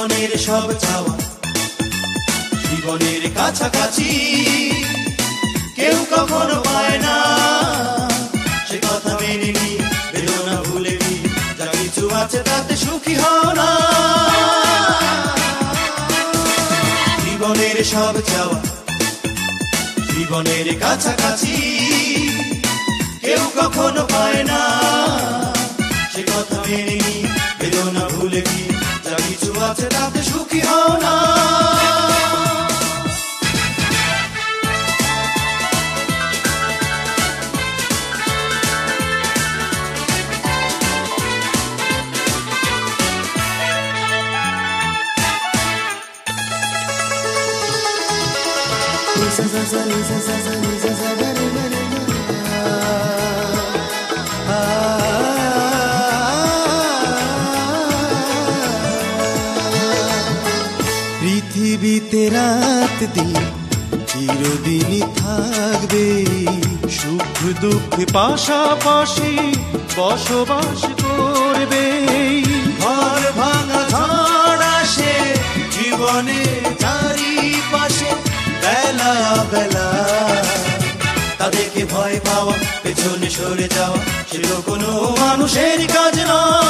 জীবনের সব চাওয়া জীবনের কাছাকাছি কেউ কখনো পায় না, সে কথা মেনে নিয়ে বেদনা ভুলে গিয়ে যা কিছু আছে তাতে সুখী হও না। জীবনের সব চাওয়া জীবনের কাছাকাছি কেউ কখনো পায় না, সে কথা মেনে নিয়ে বেদনা ভুলে গিয়ে যা কিছু আছে তাতে সুখী হও না। পৃথিবীতে রাত দিন চিরদিনই থাকবে, সুখ দুঃখ পাশাপাশি বসবাস করবে। ঘর ভাঙা ঝড় আসে জীবনে চারিপাশে বেলা বেলা, তাদেরকে ভয় পাওয়া পেছনে সরে যাওয়া সেটা কোনো মানুষের কাজ নয়।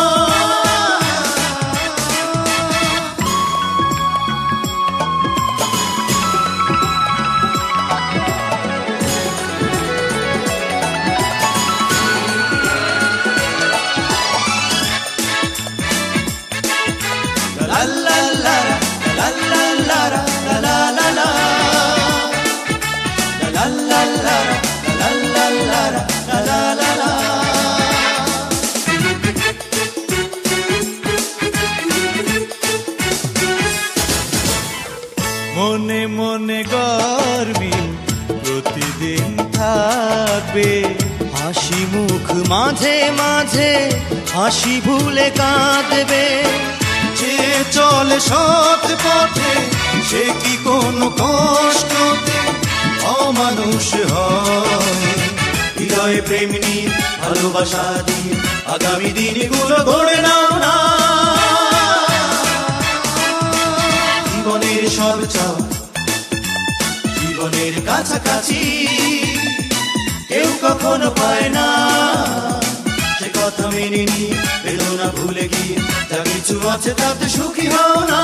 মনে মনে গর্বি প্রতিদিন থাকবে, হাসি মুখ মাঝে মাঝে হাসি ভুলে কাঁদবে। যে চলে সৎ পথে সে কি কোনো কষ্টতে অমানুষ হয়। হৃদয়ে প্রেম নিয়ে ভালোবাসা দিয়ে আগামী দিনগুলো গড়ে নাও না। জীবনের সব চাওয়া জীবনের কাছাকাছি কেউ কখনো পায় না, সে কথা মেনে নিয়ে বেদনা ভুলে গিয়ে যা কিছু আছে তাতে সুখী হও না।